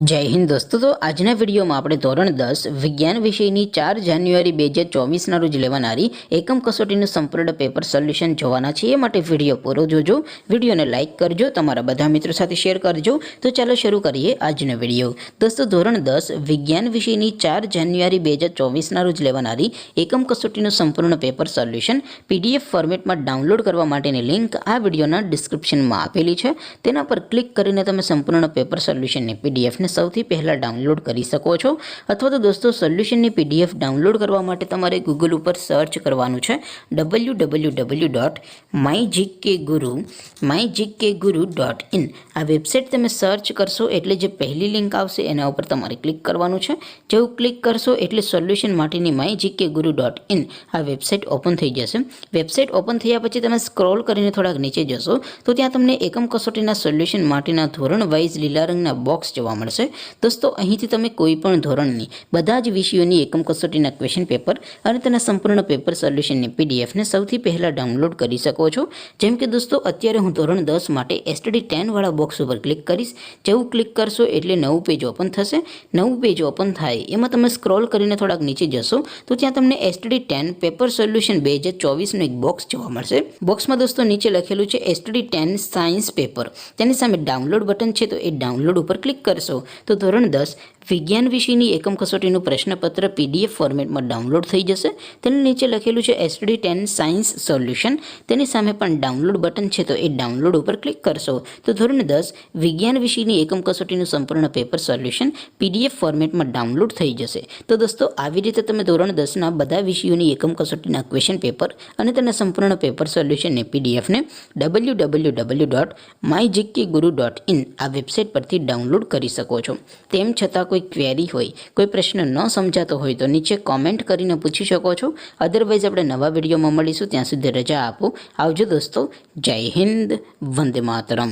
जय हिंद दोस्तों। तो आजना विडियो में આપણે ધોરણ 10 વિજ્ઞાન વિષયની 4 જાન્યુઆરી 2024 ના રોજ લેવાનારી એકમ કસોટીનું સંપૂર્ણ પેપર સોલ્યુશન જોવાના છે। એ માટે વિડિયો પૂરો જોજો, વિડિયોને લાઈક કરજો, તમારા બધા મિત્રો સાથે શેર કરજો। તો ચાલો શરૂ કરીએ આજનો વિડિયો। દોસ્તો ધોરણ 10 વિજ્ઞાન વિષયની 4 જાન્યુઆરી 2024 ના રોજ લેવાનારી એકમ કસોટીનું સંપૂર્ણ પેપર સોલ્યુશન પીડીએફ ફોર્મેટમાં ડાઉનલોડ કરવા માટેની લિંક આ વિડિયોના ડિસ્ક્રિપ્શનમાં આપેલી છે। તેના પર ક્લિક કરીને તમે સંપૂર્ણ પેપર સોલ્યુશનની પીડીએફ ને સૌથી પહેલા ડાઉનલોડ કરી શકો છો। અથવા તો દોસ્તો સોલ્યુશનની પીડીએફ ડાઉનલોડ કરવા માટે તમારે ગૂગલ ઉપર સર્ચ કરવાનું છે www.mygkguru.in। આ વેબસાઇટ તમે સર્ચ કરશો એટલે જે પહેલી લિંક આવશે એના ઉપર તમારે ક્લિક કરવાનું છે। જેવું ક્લિક કરશો એટલે સોલ્યુશન માટેની mygkguru.in આ વેબસાઇટ ઓપન થઈ જશે। વેબસાઇટ ઓપન થયા પછી તમે સ્ક્રોલ કરીને થોડાક નીચે જશો તો ત્યાં તમને એકમ કસોટીના સોલ્યુશન માટેના ધોરણ વાઇઝ લીલા રંગના બોક્સ જોવા મળશે। दोस्तों અહીંથી તમે કોઈ પણ ધોરણની બધા જ વિષયોની એકમ કસોટીના ક્વેશ્ચન પેપર અને તેના સંપૂર્ણ પેપર સોલ્યુશનની પીડીએફ ને સૌથી પહેલા ડાઉનલોડ કરી શકો છો। જેમ કે દોસ્તો અત્યારે હું ધોરણ 10 માટે STD10 વાળા બોક્સ ઉપર ક્લિક કરીશ। જેવું ક્લિક કરશો એટલે નવું પેજ ઓપન થશે। નવું પેજ ઓપન થાય એમાં તમે સ્ક્રોલ કરીને થોડાક નીચે જશો તો ત્યાં તમને STD10 પેપર સોલ્યુશન 2024 નું એક બોક્સ જોવા મળશે। બોક્સમાં દોસ્તો નીચે લખેલું છે STD10 સાયન્સ પેપર, તેની સામે ડાઉનલોડ બટન છે તો એ ડાઉનલોડ ઉપર ક્લિક કરશો તો ધોરણ 10 વિજ્ઞાન વિષયની એકમ કસોટીનું પ્રશ્નપત્ર પીડીએફ ફોર્મેટમાં ડાઉનલોડ થઈ જશે। તેની નીચે લખેલું છે STD10 સાયન્સ સોલ્યુશન, તેની સામે પણ ડાઉનલોડ બટન છે તો એ ડાઉનલોડ ઉપર ક્લિક કરશો તો ધોરણ 10 વિજ્ઞાન વિષયની એકમ કસોટીનું સંપૂર્ણ પેપર સોલ્યુશન પીડીએફ ફોર્મેટમાં ડાઉનલોડ થઈ જશે। તો દોસ્તો આવી રીતે તમે ધોરણ 10ના બધા વિષયોની એકમ કસોટીના ક્વેશ્ચન પેપર અને તેના સંપૂર્ણ પેપર સોલ્યુશનની પીડીએફને www.mygkguru.in આ વેબસાઇટ પરથી ડાઉનલોડ કરી શકો છો। તેમ છતાં કોઈ ક્વેરી હોય, કોઈ પ્રશ્ન ન સમજાતો હોય તો નીચે કોમેન્ટ કરીને પૂછી શકો છો। અધરવાઇઝ આપણે નવા વિડીયોમાં મળીશું, ત્યાં સુધી રજા આપો। આવજો દોસ્તો, જય હિન્દ, વંદે માતરમ।